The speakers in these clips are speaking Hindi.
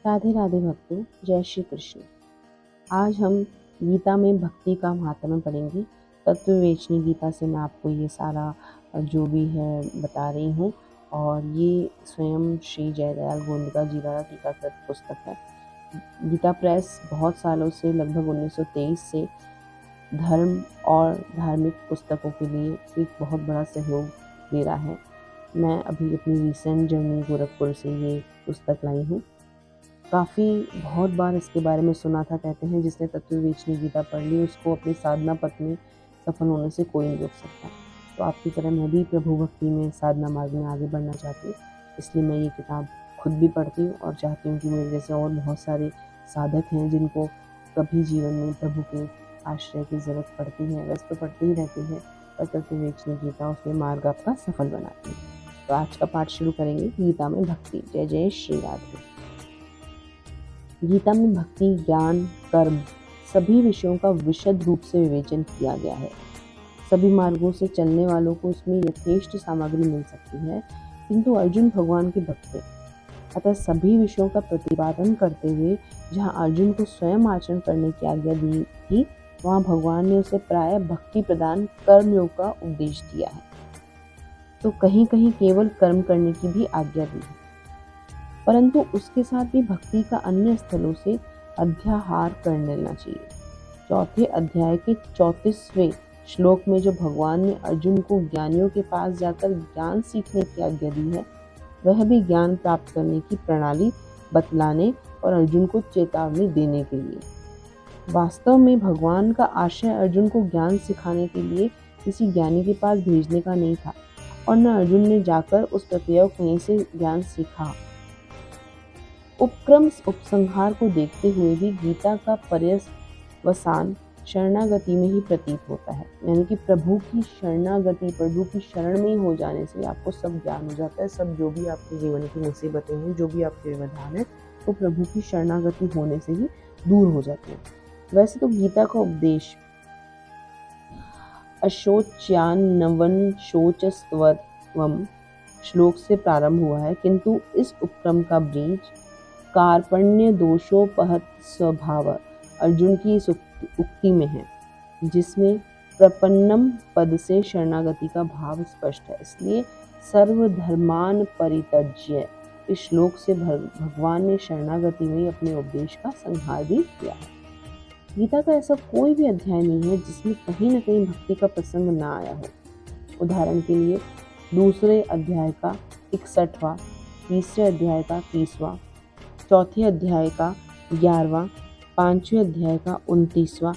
राधे राधे भक्तों, जय श्री कृष्ण। आज हम गीता में भक्ति का महात्म्य पढ़ेंगे। तत्ववेचनी गीता से मैं आपको ये सारा जो भी है बता रही हूँ, और ये स्वयं श्री जयदयाल गोंडका जी द्वारा टीकाकृत पुस्तक है। गीता प्रेस बहुत सालों से, लगभग 1923 से धर्म और धार्मिक पुस्तकों के लिए एक बहुत बड़ा सहयोग दे रहा है। मैं अभी अपनी रिसेंट जर्नी गोरखपुर से ये पुस्तक लाई हूँ। बहुत बार इसके बारे में सुना था। कहते हैं जिसने तत्ववेचनी गीता पढ़ ली उसको अपनी साधना पथ में सफल होने से कोई नहीं रोक सकता। तो आपकी तरह मैं भी प्रभु भक्ति में, साधना मार्ग में आगे बढ़ना चाहती हूँ। इसलिए मैं ये किताब खुद भी पढ़ती हूँ और चाहती हूँ कि मेरे जैसे और बहुत सारे साधक हैं जिनको कभी जीवन में प्रभु के आश्रय की जरूरत पड़ती है। वैसे तो पड़ती ही रहती है, पर तत्ववेचनी गीता उसमें मार्ग आपका सफल बनाती है। तो आज का पाठ शुरू करेंगे गीता में भक्ति। जय जय श्री राधे। गीता में भक्ति, ज्ञान, कर्म सभी विषयों का विशद रूप से विवेचन किया गया है। सभी मार्गों से चलने वालों को इसमें यथेष्ट सामग्री मिल सकती है, किंतु अर्जुन भगवान के भक्त थे। अतः सभी विषयों का प्रतिपादन करते हुए जहाँ अर्जुन को स्वयं आचरण करने की आज्ञा दी थी, वहाँ भगवान ने उसे प्राय भक्ति प्रदान कर्मयोग का उपदेश दिया है। तो कहीं कहीं केवल कर्म करने की भी आज्ञा दी है, परंतु उसके साथ भी भक्ति का अन्य स्थलों से अध्याहार कर लेना चाहिए। चौथे अध्याय के 34वें श्लोक में जो भगवान ने अर्जुन को ज्ञानियों के पास जाकर ज्ञान सीखने की आज्ञा दी है, वह भी ज्ञान प्राप्त करने की प्रणाली बतलाने और अर्जुन को चेतावनी देने के लिए। वास्तव में भगवान का आशय अर्जुन को ज्ञान सिखाने के लिए किसी ज्ञानी के पास भेजने का नहीं था, और न अर्जुन ने जाकर उस प्रक्रिया को कहीं से ज्ञान सीखा। उपक्रम उपसंहार को देखते हुए भी गीता का पर्यवसान शरणागति में ही प्रतीत होता है। यानी कि प्रभु की शरणागति, प्रभु की शरण में ही हो जाने से आपको सब ज्ञान हो जाता है। सब जो भी आपके जीवन की मुसीबतें हैं, जो भी आपके व्यवधान है, वो प्रभु की शरणागति होने से ही दूर हो जाते हैं। वैसे तो गीता का उपदेश अशोच्यान्नवन शोचस्त्वम श्लोक से प्रारंभ हुआ है, किंतु इस उपक्रम का बीज कार्पण्य दोषोपहत स्वभाव अर्जुन की इस उक्ति में है, जिसमें प्रपन्नम पद से शरणागति का भाव स्पष्ट है। इसलिए सर्वधर्मान परित्यज्य इस श्लोक से भगवान ने शरणागति में अपने उपदेश का संहार भी किया है। गीता का ऐसा कोई भी अध्याय नहीं है जिसमें कहीं न कहीं भक्ति का प्रसंग न आया हो। उदाहरण के लिए दूसरे अध्याय का 61वां, तीसरे अध्याय का 30वां, चौथे अध्याय का 11वां, पांचवें अध्याय का 29वां,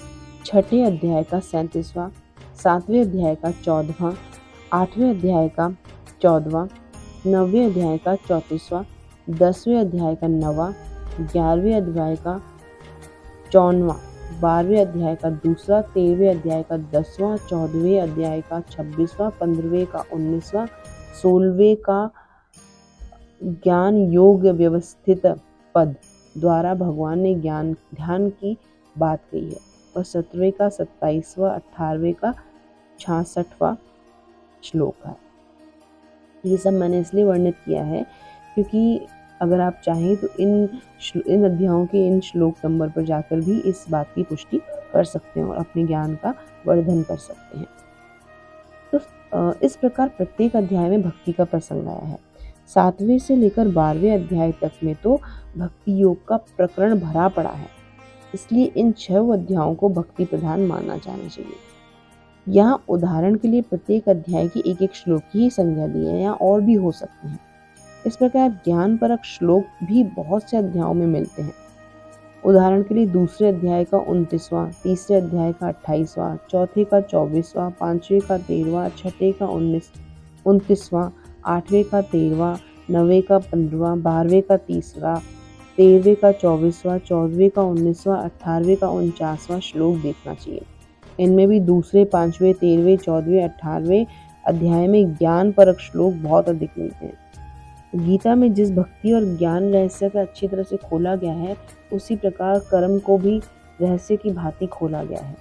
छठे अध्याय का 37वां, सातवें अध्याय का 14वां, आठवें अध्याय का 14वां, 9वें अध्याय का 34वां, 10वें अध्याय का 9वां, 11वें अध्याय का 54वां, 12वें अध्याय का 2वां, 13वें अध्याय का 10वां, 14वें अध्याय का 26वां, 15वें का 19वां, 16वें का ज्ञान योग व्यवस्थित पद द्वारा भगवान ने ध्यान की बात कही है, और 17वें का 27वां, 18वें का 66वां श्लोक है। ये सब मैंने इसलिए वर्णित किया है क्योंकि अगर आप चाहें तो इन अध्यायों के इन श्लोक नंबर पर जाकर भी इस बात की पुष्टि कर सकते हैं और अपने ज्ञान का वर्धन कर सकते हैं। तो इस प्रकार प्रत्येक अध्याय में भक्ति का प्रसंग आया है। 7वें से लेकर 12वें अध्याय तक में तो भक्ति योग का प्रकरण भरा पड़ा है, इसलिए इन 6 अध्यायों को भक्ति प्रधान माना जाना चाहिए। यहाँ उदाहरण के लिए प्रत्येक अध्याय की एक श्लोक की ही संज्ञा दी है, यहाँ और भी हो सकते हैं। इस प्रकार ज्ञान परक श्लोक भी बहुत से अध्यायों में मिलते हैं। उदाहरण के लिए दूसरे अध्याय का 29वां, तीसरे अध्याय का 28वां, चौथे का 24वां, पांचवें का 13वां, छठे का 29वां, 8वें का 13वां, 9वें का 15वां, 12वें का 30वां, 13वें का 24वां, 14वें का 19वां, 18वें का 49वां श्लोक देखना चाहिए। इनमें भी दूसरे, 5वें, 13वें, 14वें, 18वें अध्याय में ज्ञान परक श्लोक बहुत अधिक मिलते हैं। गीता में जिस भक्ति और ज्ञान रहस्य का अच्छी तरह से खोला गया है, उसी प्रकार कर्म को भी रहस्य की भांति खोला गया है।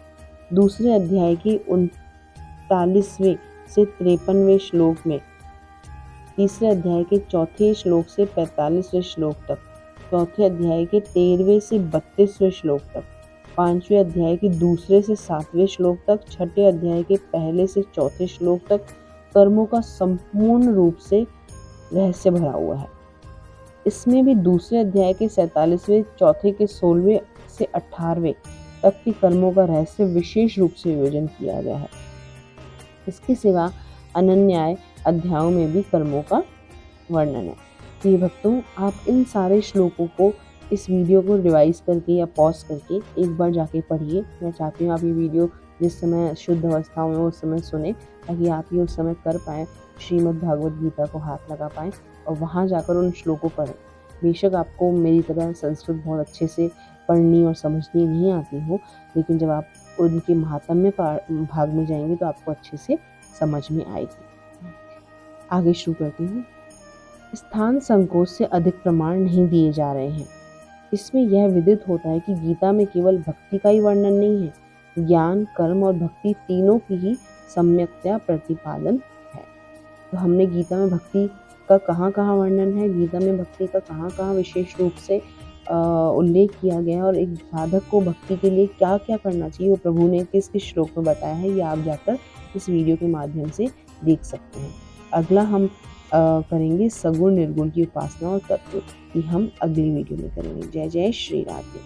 दूसरे अध्याय के 39वें से 53वें श्लोक में, तीसरे अध्याय के चौथे श्लोक से 45वें श्लोक तक चौथे अध्याय के 13वें से 32वें श्लोक तक, 5वें अध्याय के 2 से 7वें श्लोक तक, 6ठे अध्याय के 1 से 4 श्लोक तक कर्मों का संपूर्ण रूप से रहस्य भरा हुआ है। इसमें भी 2 अध्याय के 47वें, चौथे के 16वें से 18वें तक के कर्मों का रहस्य विशेष रूप से योजन किया गया है। इसके सिवा अनन्याय अध्यायों में भी कर्मों का वर्णन है। प्रिय भक्तों, आप इन सारे श्लोकों को इस वीडियो को रिवाइज करके या पॉज करके एक बार जाके पढ़िए। मैं चाहती हूँ आप ये वीडियो जिस समय शुद्ध अवस्था में उस समय सुने, ताकि आप ये उस समय कर पाएँ, श्रीमद् भागवत गीता को हाथ लगा पाएँ और वहाँ जाकर उन श्लोकों को पढ़ें। बेशक आपको मेरी तरह संस्कृत बहुत अच्छे से पढ़नी और समझनी नहीं आती हो, लेकिन जब आप उनके महात्म्य भाग में जाएंगे तो आपको अच्छे से समझ में आएगी। आगे शुरू करती हूँ। स्थान संकोच से अधिक प्रमाण नहीं दिए जा रहे हैं। इसमें यह विदित होता है कि गीता में केवल भक्ति का ही वर्णन नहीं है, ज्ञान, कर्म और भक्ति तीनों की ही सम्यक्तया प्रतिपादन है। तो हमने गीता में भक्ति का कहाँ कहाँ वर्णन है, गीता में भक्ति का कहाँ कहाँ विशेष रूप से उल्लेख किया गया है और एक साधक को भक्ति के लिए क्या क्या करना चाहिए वो प्रभु ने किस किस श्लोक में बताया है, ये आप जाकर इस वीडियो के माध्यम से देख सकते हैं। अगला हम करेंगे सगुण निर्गुण की उपासना और तत्व की हम अगली वीडियो में करेंगे। जय जय श्री राधे।